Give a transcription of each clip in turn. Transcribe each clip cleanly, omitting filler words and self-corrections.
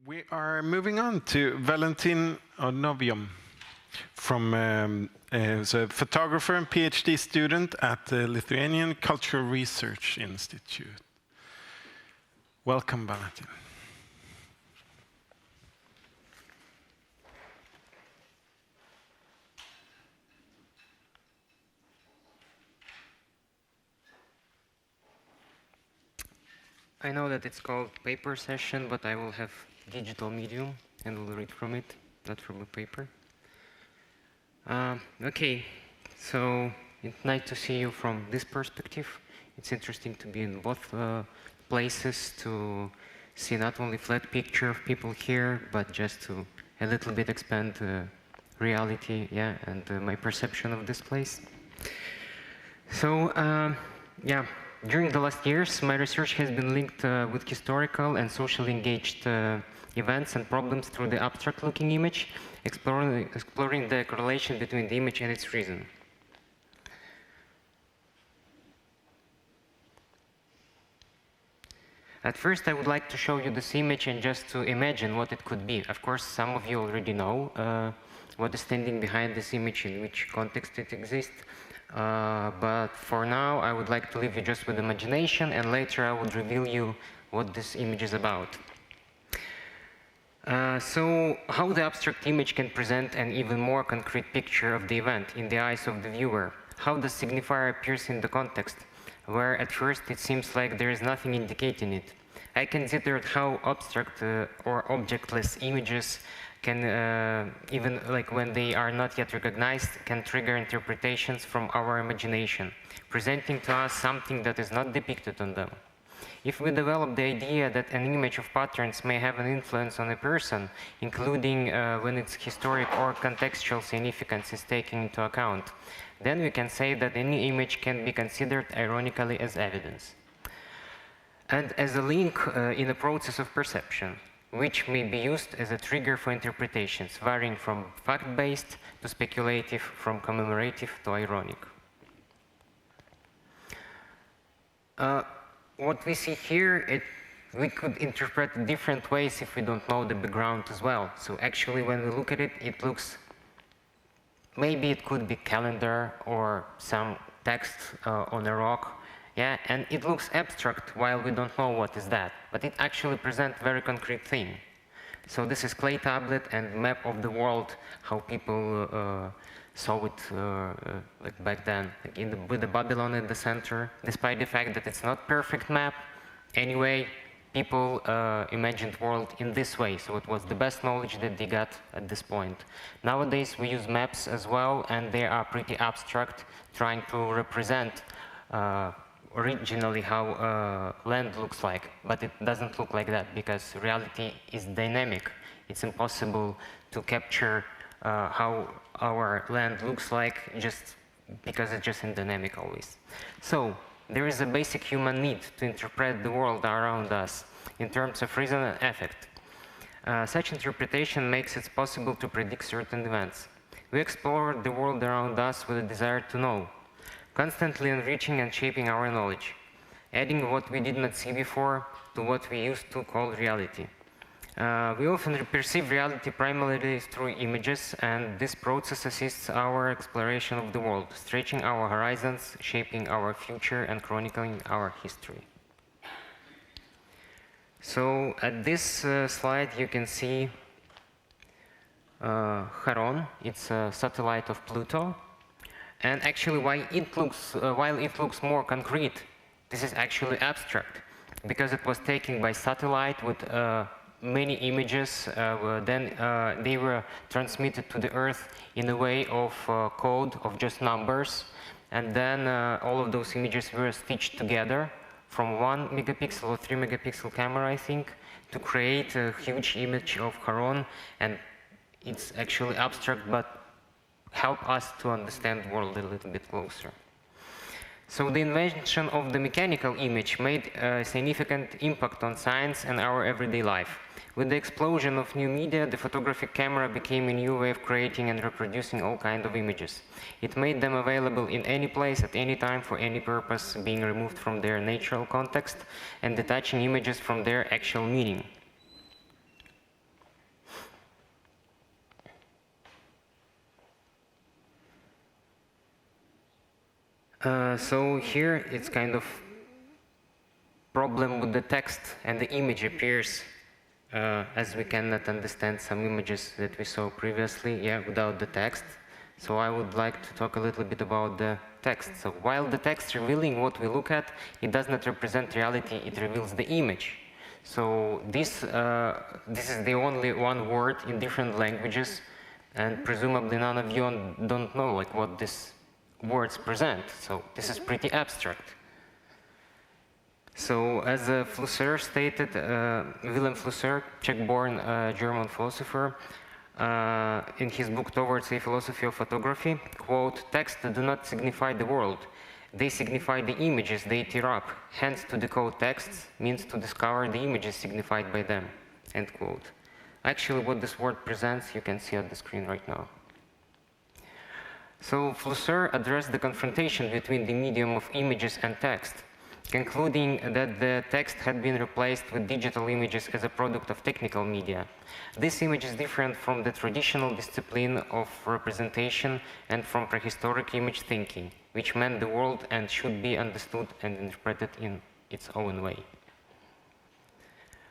We are moving on to Valentyn Odnoviun, who's a photographer and PhD student at the Lithuanian Cultural Research Institute. Welcome, Valentyn. I know that it's called paper session, but I will have digital medium and will read from it, not from a paper. Okay, so it's nice to see you from this perspective. It's interesting to be in both places to see not only flat picture of people here, but just to a little bit expand reality, yeah, and my perception of this place. So, yeah. During the last years, my research has been linked with historical and socially engaged events and problems through the abstract-looking image, exploring the correlation between the image and its reason. At first, I would like to show you this image and just to imagine what it could be. Of course, some of you already know what is standing behind this image, in which context it exists. But for now, I would like to leave you just with imagination, and later I would reveal you what this image is about. So, how the abstract image can present an even more concrete picture of the event in the eyes of the viewer? How the signifier appears in the context, where at first it seems like there is nothing indicating it? I considered how abstract or objectless images can, even like when they are not yet recognized, can trigger interpretations from our imagination, presenting to us something that is not depicted on them. If we develop the idea that an image of patterns may have an influence on a person, including when its historic or contextual significance is taken into account, then we can say that any image can be considered ironically as evidence, and as a link in the process of perception, which may be used as a trigger for interpretations, varying from fact-based to speculative, from commemorative to ironic. What we see here, we could interpret different ways if we don't know the background as well. So actually, when we look at it, it looks, maybe it could be calendar or some text on a rock. Yeah, and it looks abstract while we don't know what is that, but it actually presents very concrete thing. So this is clay tablet and map of the world, how people saw it like back then, like with the Babylon in the center. Despite the fact that it's not perfect map, anyway, people imagined world in this way, so it was the best knowledge that they got at this point. Nowadays we use maps as well, and they are pretty abstract, trying to represent originally how land looks like, but it doesn't look like that because reality is dynamic. It's impossible to capture how our land looks like just because it's just in dynamic always. So there is a basic human need to interpret the world around us in terms of reason and effect. Such interpretation makes it possible to predict certain events. We explore the world around us with a desire to know, constantly enriching and shaping our knowledge, adding what we did not see before to what we used to call reality. We often perceive reality primarily through images, and this process assists our exploration of the world, stretching our horizons, shaping our future, and chronicling our history. So at this slide you can see Charon. It's a satellite of Pluto. And actually, while it looks more concrete, this is actually abstract, because it was taken by satellite with many images. Then they were transmitted to the Earth in a way of code of just numbers, and then all of those images were stitched together from 1 megapixel or 3 megapixel camera, I think, to create a huge image of Charon. And it's actually abstract, but help us to understand the world a little bit closer. So the invention of the mechanical image made a significant impact on science and our everyday life. With the explosion of new media, the photographic camera became a new way of creating and reproducing all kinds of images. It made them available in any place, at any time, for any purpose, being removed from their natural context and detaching images from their actual meaning. So here it's kind of problem with the text, and the image appears as we cannot understand some images that we saw previously, without the text. So I would like to talk a little bit about the text. So while the text revealing what we look at, it does not represent reality, it reveals the image. So this is the only one word in different languages, and presumably none of you don't know like what these words present. So this is pretty abstract. So as Flusser stated, Wilhelm Flusser, Czech-born German philosopher, in his book Towards a Philosophy of Photography, quote, "Texts do not signify the world. They signify the images they tear up. Hence, to decode texts means to discover the images signified by them," end quote. Actually, what this word presents, you can see on the screen right now. So Flusser addressed the confrontation between the medium of images and text, concluding that the text had been replaced with digital images as a product of technical media. This image is different from the traditional discipline of representation and from prehistoric image thinking, which meant the world and should be understood and interpreted in its own way.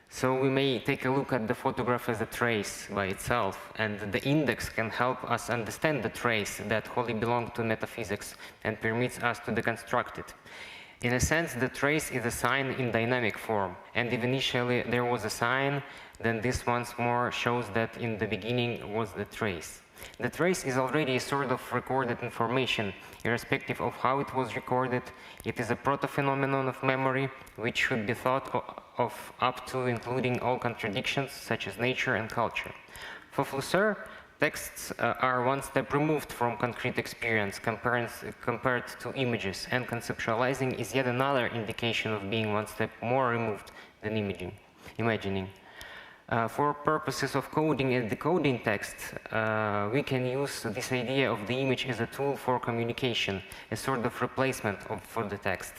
So we may take a look at the photograph as a trace by itself, and the index can help us understand the trace that wholly belongs to metaphysics and permits us to deconstruct it. In a sense, the trace is a sign in dynamic form, and if initially there was a sign, then this once more shows that in the beginning was the trace. The trace is already a sort of recorded information, irrespective of how it was recorded. It is a proto-phenomenon of memory, which should be thought of up to including all contradictions, such as nature and culture. For Flusser, texts are one step removed from concrete experience compared to images, and conceptualizing is yet another indication of being one step more removed than imagining. For purposes of coding and decoding text, we can use this idea of the image as a tool for communication, a sort of replacement for the text.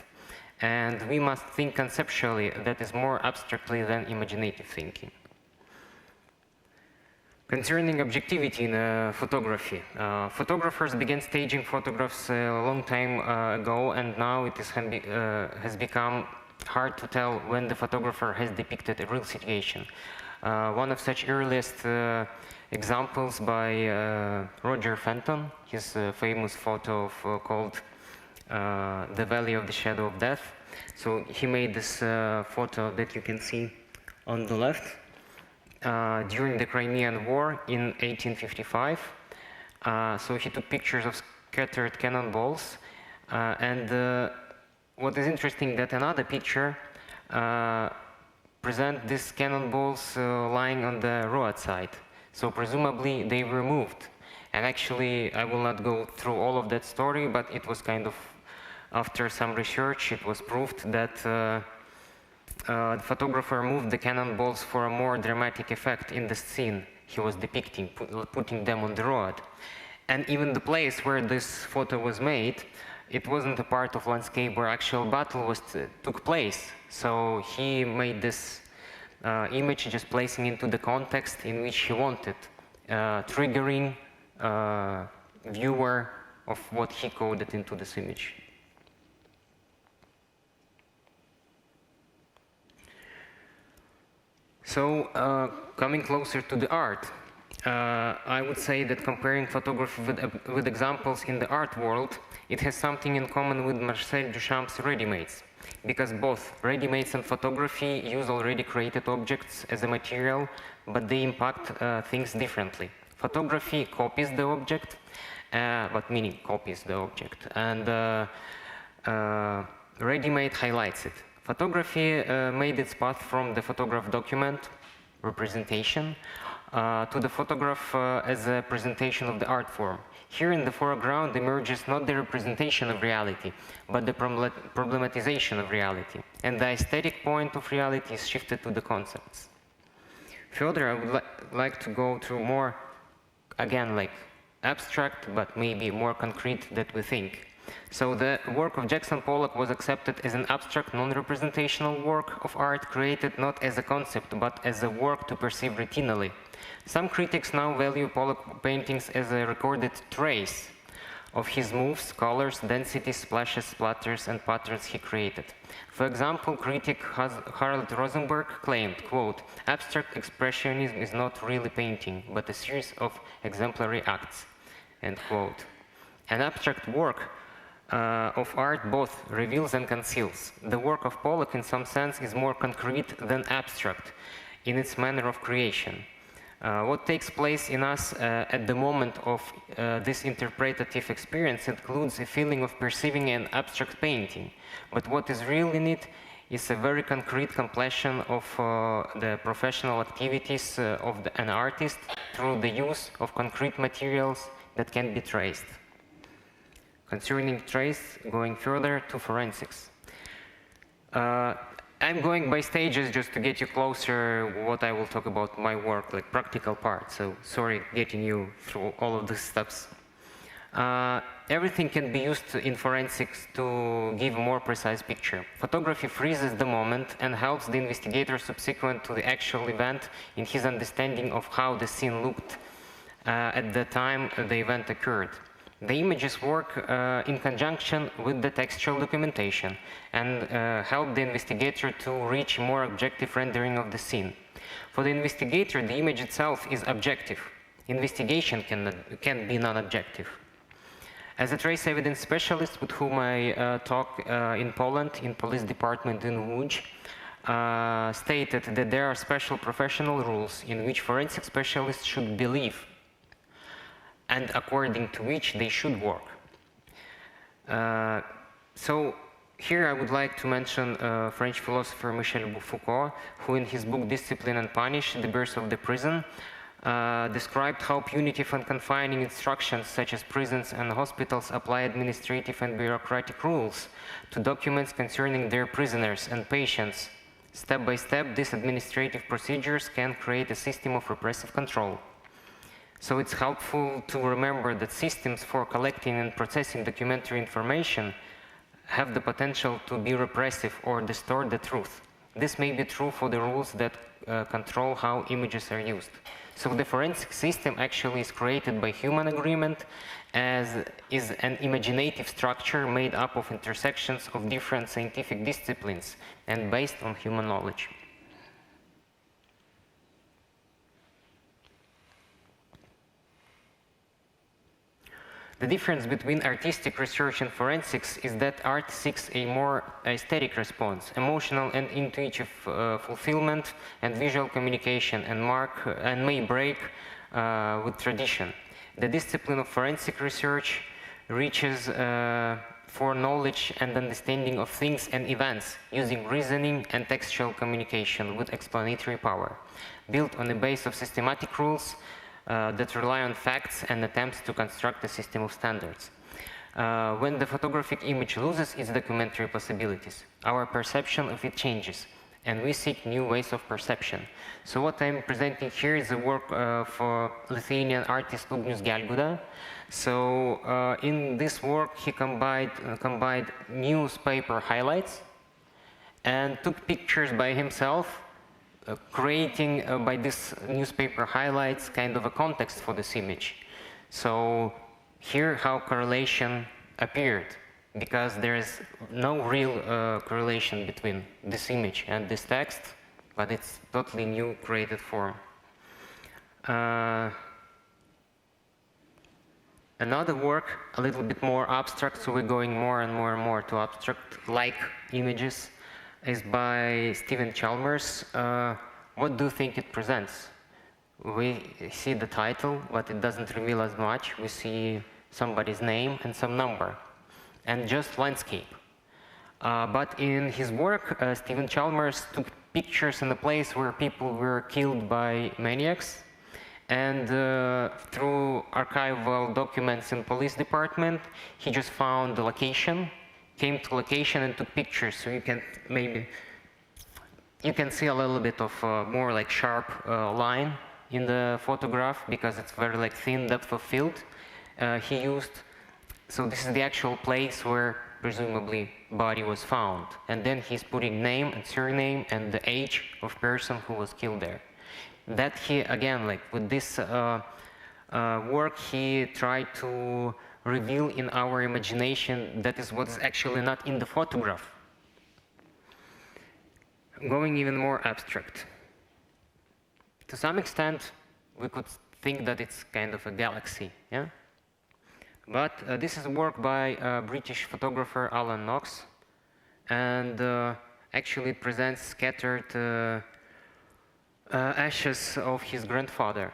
And we must think conceptually, that is more abstractly than imaginative thinking. Concerning objectivity in photography, photographers began staging photographs a long time ago, and now it has become hard to tell when the photographer has depicted a real situation. One of such earliest examples by Roger Fenton, his famous photo called The Valley of the Shadow of Death. So he made this photo that you can see on the left during the Crimean War in 1855. So he took pictures of scattered cannonballs, and what is interesting that another picture present these cannonballs lying on the roadside. So presumably they were moved. And actually, I will not go through all of that story, but it was kind of, after some research, it was proved that the photographer moved the cannonballs for a more dramatic effect in the scene he was depicting, putting them on the road. And even the place where this photo was made, it wasn't a part of landscape where actual battle took place. So he made this image just placing into the context in which he wanted, triggering viewer of what he coded into this image. So coming closer to the art, I would say that comparing photography with examples in the art world, it has something in common with Marcel Duchamp's ready-mades, because both ready-mades and photography use already created objects as a material, but they impact things differently. Photography copies the object, but meaning copies the object, and ready-made highlights it. Photography made its path from the photograph document, representation, to the photograph as a presentation of the art form. Here in the foreground emerges not the representation of reality, but the problematization of reality. And the aesthetic point of reality is shifted to the concepts. Further, I would like to go through more, again, like abstract, but maybe more concrete that we think. So the work of Jackson Pollock was accepted as an abstract, non-representational work of art created not as a concept, but as a work to perceive retinally. Some critics now value Pollock paintings as a recorded trace of his moves, colors, densities, splashes, splatters, and patterns he created. For example, critic Harald Rosenberg claimed, quote, "Abstract expressionism is not really painting, but a series of exemplary acts," end quote. An abstract work of art both reveals and conceals. The work of Pollock, in some sense, is more concrete than abstract in its manner of creation. What takes place in us at the moment of this interpretative experience includes a feeling of perceiving an abstract painting, but what is real in it is a very concrete completion of the professional activities of an artist through the use of concrete materials that can be traced. Concerning trace, going further to forensics. I'm going by stages just to get you closer what I will talk about my work, like practical part, so sorry getting you through all of these steps. Everything can be used in forensics to give a more precise picture. Photography freezes the moment and helps the investigator subsequent to the actual event in his understanding of how the scene looked at the time the event occurred. The images work in conjunction with the textual documentation and help the investigator to reach a more objective rendering of the scene. For the investigator, the image itself is objective. Investigation can be non-objective. As a trace evidence specialist with whom I talk in Poland, in police department in Lund, stated that there are special professional rules in which forensic specialists should believe and according to which they should work. So here I would like to mention French philosopher Michel Foucault, who in his book Discipline and Punish, The Birth of the Prison, described how punitive and confining instructions such as prisons and hospitals apply administrative and bureaucratic rules to documents concerning their prisoners and patients. Step by step, these administrative procedures can create a system of repressive control. So it's helpful to remember that systems for collecting and processing documentary information have the potential to be repressive or distort the truth. This may be true for the rules that control how images are used. So the forensic system actually is created by human agreement, as is an imaginative structure made up of intersections of different scientific disciplines and based on human knowledge. The difference between artistic research and forensics is that art seeks a more aesthetic response, emotional and intuitive fulfillment and visual communication, and may break with tradition. The discipline of forensic research reaches for knowledge and understanding of things and events using reasoning and textual communication with explanatory power, built on a base of systematic rules that rely on facts and attempts to construct a system of standards. When the photographic image loses its documentary possibilities, our perception of it changes, and we seek new ways of perception. So what I'm presenting here is the work of Lithuanian artist Ugnius Gelguda. So in this work, he combined newspaper highlights and took pictures by himself, creating by this newspaper highlights kind of a context for this image. So here how correlation appeared, because there is no real correlation between this image and this text, but it's totally new created form. Another work, a little bit more abstract, so we're going more and more to abstract-like images, is by Stephen Chalmers. What do you think it presents? We see the title, but it doesn't reveal as much. We see somebody's name and some number, and just landscape. But in his work, Stephen Chalmers took pictures in a place where people were killed by maniacs, and through archival documents in police department, he just found the location, came to location and took pictures. So you can see a little bit of more like sharp line in the photograph, because it's very like thin depth of field he used. So this is the actual place where presumably body was found, and then he's putting name and surname and the age of person who was killed there. That he, again, like with this work, he tried to reveal in our imagination that is what's actually not in the photograph. Going even more abstract. To some extent, we could think that it's kind of a galaxy, yeah? But this is a work by British photographer Alan Knox, and actually it presents scattered ashes of his grandfather.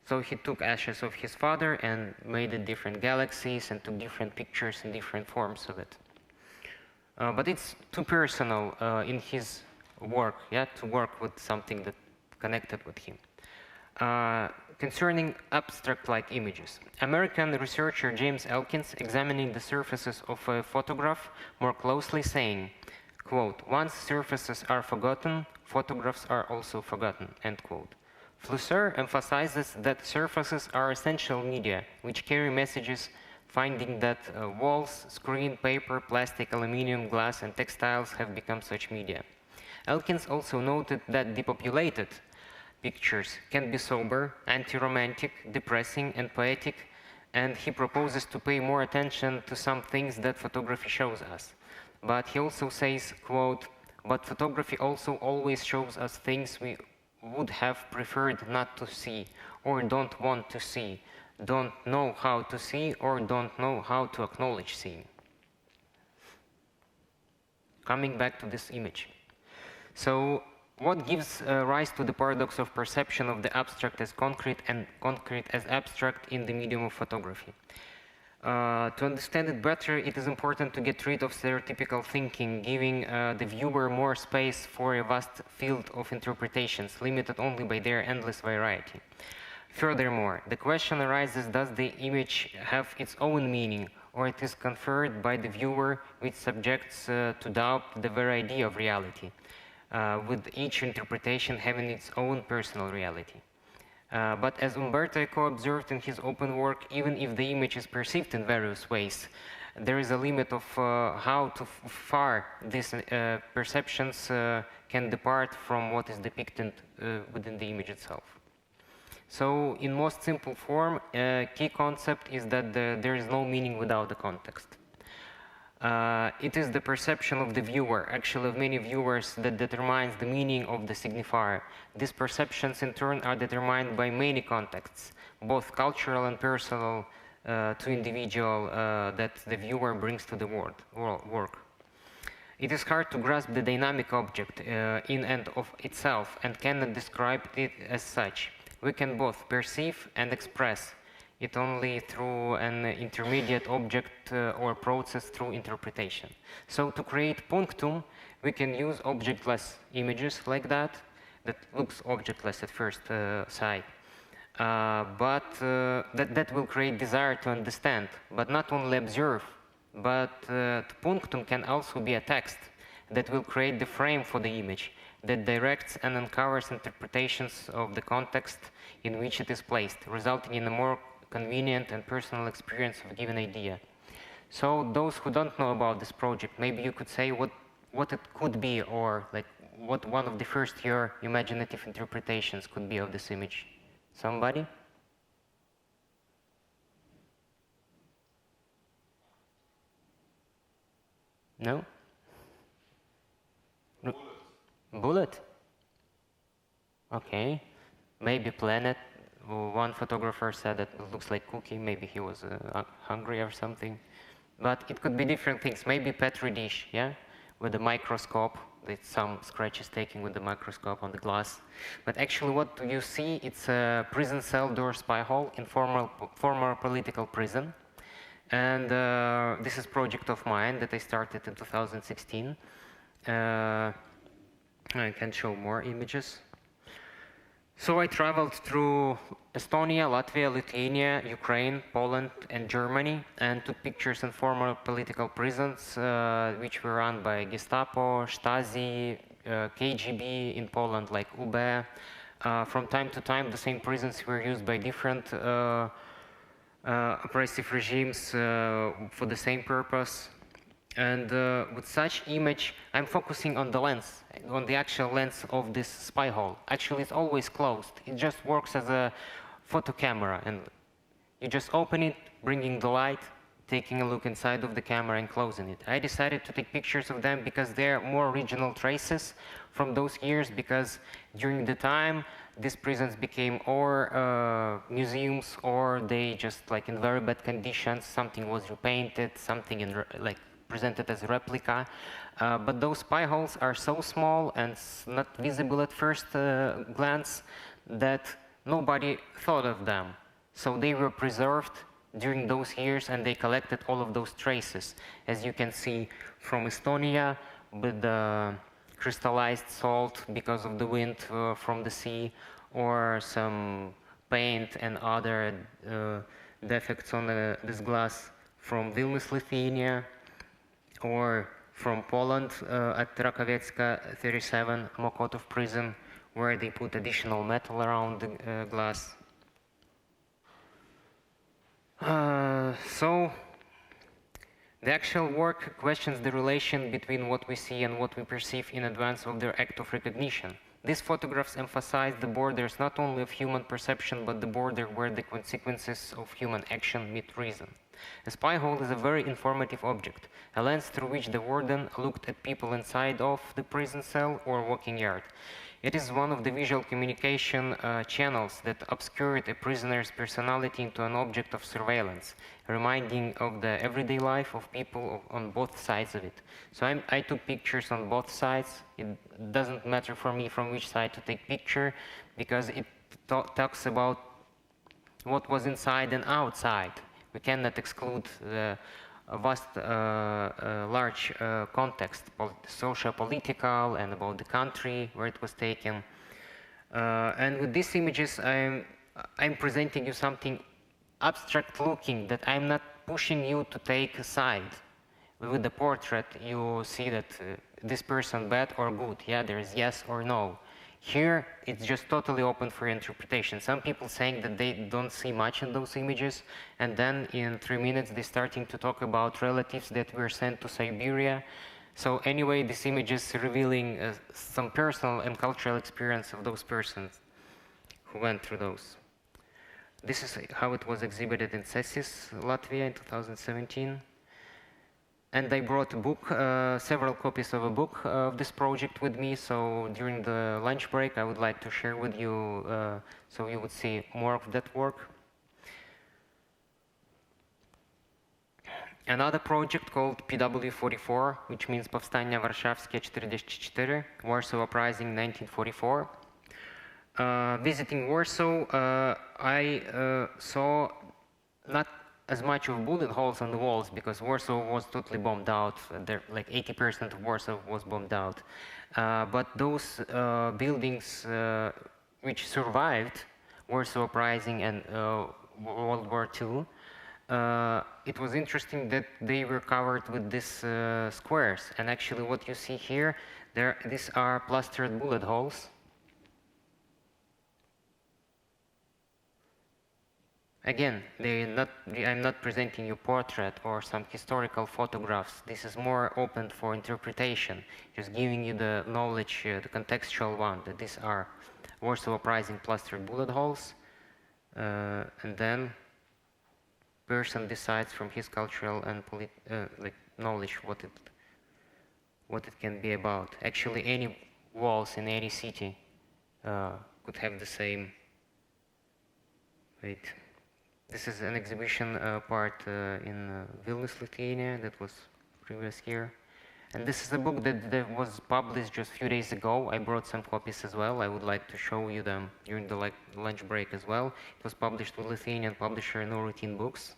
So he took ashes of his father and made it different galaxies and took different pictures and different forms of it. But it's too personal in his work, yeah, to work with something that connected with him. Concerning abstract-like images, American researcher James Elkins examining the surfaces of a photograph more closely, saying, quote, "Once surfaces are forgotten, photographs are also forgotten," end quote. Flusser emphasizes that surfaces are essential media, which carry messages, finding that walls, screen, paper, plastic, aluminum, glass, and textiles have become such media. Elkins also noted that depopulated pictures can be sober, anti-romantic, depressing, and poetic, and he proposes to pay more attention to some things that photography shows us. But he also says, quote, "But photography also always shows us things we would have preferred not to see, or don't want to see, don't know how to see, or don't know how to acknowledge seeing." Coming back to this image. So, what gives rise to the paradox of perception of the abstract as concrete and concrete as abstract in the medium of photography? To understand it better, it is important to get rid of stereotypical thinking, giving the viewer more space for a vast field of interpretations, limited only by their endless variety. Furthermore, the question arises, does the image have its own meaning, or it is conferred by the viewer, which subjects to doubt the very idea of reality, with each interpretation having its own personal reality. But as Umberto Eco observed in his open work, even if the image is perceived in various ways, there is a limit of how far these perceptions can depart from what is depicted within the image itself. So, in most simple form, a key concept is that there is no meaning without the context. It is the perception of the viewer, actually of many viewers, that determines the meaning of the signifier. These perceptions in turn are determined by many contexts, both cultural and personal to individual, that the viewer brings to the work. It is hard to grasp the dynamic object in and of itself and cannot describe it as such. We can both perceive and express it only through an intermediate object or process through interpretation. So to create punctum, we can use objectless images like that looks objectless at first sight. But that will create desire to understand, but not only observe, but the punctum can also be a text that will create the frame for the image, that directs and uncovers interpretations of the context in which it is placed, resulting in a more convenient and personal experience of a given idea. So those who don't know about this project, maybe you could say what it could be, or like what one of the first your imaginative interpretations could be of this image. Somebody? No? Bullet? Okay. Maybe planet. One photographer said that it looks like cookie. Maybe he was hungry or something. But it could be different things. Maybe petri dish, yeah? With a microscope. With some scratches taken with the microscope on the glass. But actually what you see, it's a prison cell door spy hole in former political prison. And this is a project of mine that I started in 2016. I can show more images. So I traveled through Estonia, Latvia, Lithuania, Ukraine, Poland, and Germany, and took pictures in former political prisons, which were run by Gestapo, Stasi, KGB in Poland, like UB. From time to time, the same prisons were used by different oppressive regimes for the same purpose. And with such image, I'm focusing on the lens, on the actual lens of this spy hole. Actually, it's always closed. It just works as a photo camera, and You just open it, bringing the light, taking a look inside of the camera and closing it. I decided to take pictures of them because they're more original traces from those years, because during the time these prisons became or museums, or they just like in very bad conditions, something was repainted, something in like presented as a replica. But those spy holes are so small and not visible at first glance that nobody thought of them. So they were preserved during those years, and they collected all of those traces. As you can see from Estonia, with the crystallized salt because of the wind from the sea, or some paint and other defects on this glass from Vilnius, Lithuania, or from Poland at Rakowiecka 37 Mokotów prison, where they put additional metal around the glass. So the actual work questions the relation between what we see and what we perceive in advance of their act of recognition. These photographs emphasize the borders not only of human perception, but the border where the consequences of human action meet reason. A spy hole is a very informative object, a lens through which the warden looked at people inside of the prison cell or working yard. It is one of the visual communication channels that obscured a prisoner's personality into an object of surveillance, reminding of the everyday life of people on both sides of it. So I took pictures on both sides. It doesn't matter for me from which side to take picture, because it talks about what was inside and outside. We cannot exclude the vast, large context, socio-political, and about the country where it was taken. And with these images, I'm presenting you something abstract looking, that I'm not pushing you to take a side. With the portrait, you see that this person bad or good. Yeah, there is yes or no. Here, it's just totally open for interpretation. Some people saying that they don't see much in those images, and then in 3 minutes they're starting to talk about relatives that were sent to Siberia. So anyway, this image is revealing some personal and cultural experience of those persons who went through those. This is how it was exhibited in Cesis, Latvia in 2017. And I brought a book, several copies of a book of this project with me, so during the lunch break I would like to share with you, so you would see more of that work. Another project called PW44, which means Powstania Warszawskie 44, Warsaw Uprising 1944. Visiting Warsaw, I saw not as much of bullet holes on the walls, because Warsaw was totally bombed out. There, like 80% of Warsaw was bombed out. But those buildings which survived Warsaw Uprising and World War II, it was interesting that they were covered with these squares. And actually what you see here, these are plastered bullet holes. Again, I'm not presenting you portrait or some historical photographs. This is more open for interpretation, just giving you the knowledge, the contextual one, that these are Warsaw Uprising plastered bullet holes. And then person decides from his cultural and like knowledge what it can be about. Actually, any walls in any city could have the same. Wait. This is an exhibition part in Vilnius, Lithuania, that was previous year. And this is a book that was published just a few days ago. I brought some copies as well. I would like to show you them during the lunch break as well. It was published with Lithuanian publisher No Routine Books.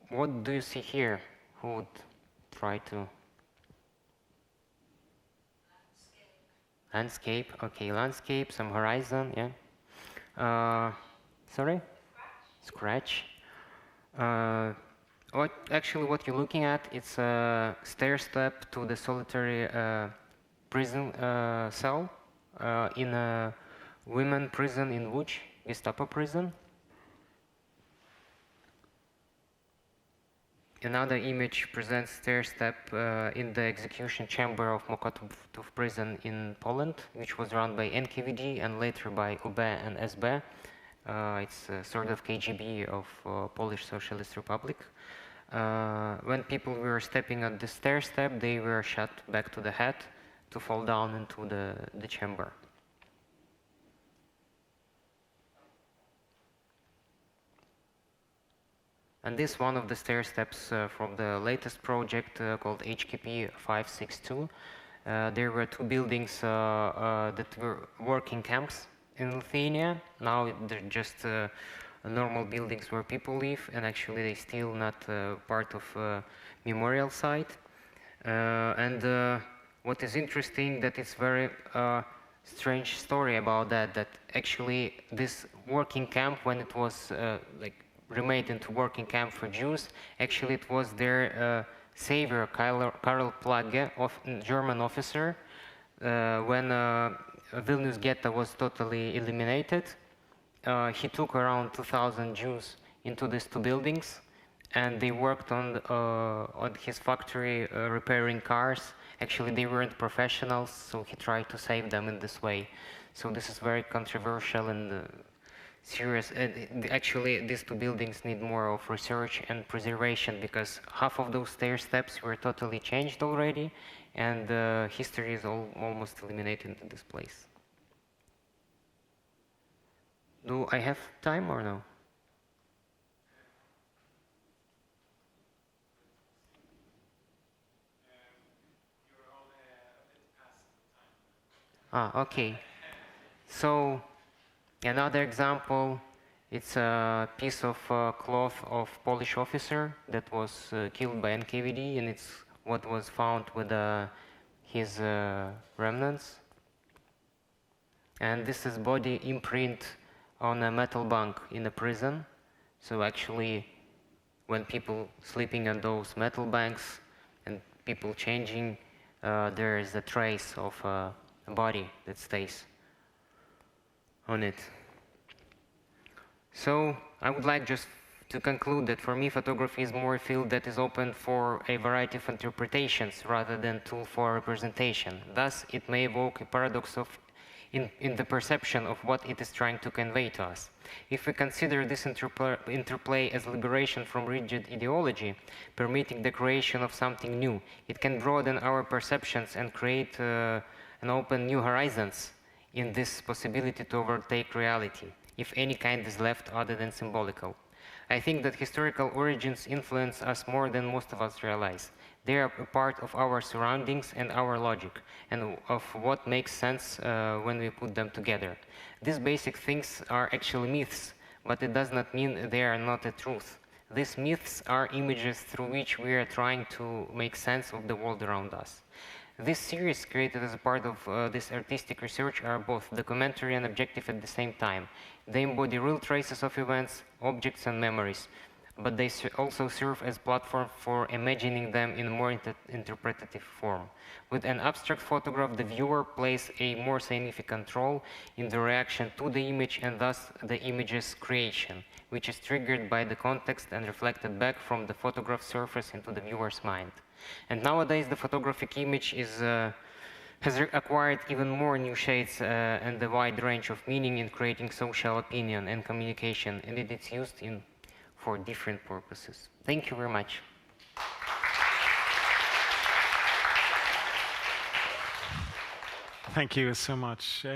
What do you see here? Who would try to? Landscape, okay, landscape, some horizon, yeah. Sorry? Scratch. What you're looking at, it's a stair step to the solitary prison cell in a women prison in Łódź, Gestapo prison. Another image presents stair step in the execution chamber of Mokotów prison in Poland, which was run by NKVD and later by UB and SB. It's a sort of KGB of Polish Socialist Republic. When people were stepping on the stair step, they were shot back to the head to fall down into the chamber. And this one of the stair steps from the latest project called HKP 562. There were two buildings that were working camps in Lithuania. Now they're just normal buildings where people live, and actually they still not part of memorial site. What is interesting that it's very strange story about that actually this working camp, when it was remade into working camp for Jews, actually it was their savior, Karl Plagge, German officer, when Vilnius ghetto was totally eliminated. He took around 2,000 Jews into these two buildings, and they worked on his factory repairing cars. Actually, they weren't professionals, so he tried to save them in this way. So this is very controversial and serious. Actually, these two buildings need more of research and preservation, because half of those stair steps were totally changed already, and history is almost eliminated in this place. Do I have time or no? Okay. So another example, it's a piece of cloth of Polish officer that was killed by NKVD, and it's what was found with his remnants. And this is body imprint on a metal bunk in a prison. So actually, when people sleeping on those metal banks and people changing, there is a trace of a body that stays on it. So I would like just to conclude that for me, photography is more a field that is open for a variety of interpretations rather than tool for representation. Thus, it may evoke a paradox of in the perception of what it is trying to convey to us. If we consider this interplay as liberation from rigid ideology, permitting the creation of something new, it can broaden our perceptions and create and open new horizons in this possibility to overtake reality, if any kind is left other than symbolical. I think that historical origins influence us more than most of us realize. They are a part of our surroundings and our logic, and of what makes sense when we put them together. These basic things are actually myths, but it does not mean they are not a truth. These myths are images through which we are trying to make sense of the world around us. This series, created as a part of this artistic research, are both documentary and objective at the same time. They embody real traces of events, objects, and memories, but they also serve as platform for imagining them in a more interpretative form. With an abstract photograph, the viewer plays a more significant role in the reaction to the image and thus the image's creation, which is triggered by the context and reflected back from the photograph surface into the viewer's mind. And nowadays, the photographic image has acquired even more new shades and a wide range of meaning in creating social opinion and communication, and it is used for different purposes. Thank you very much. Thank you so much.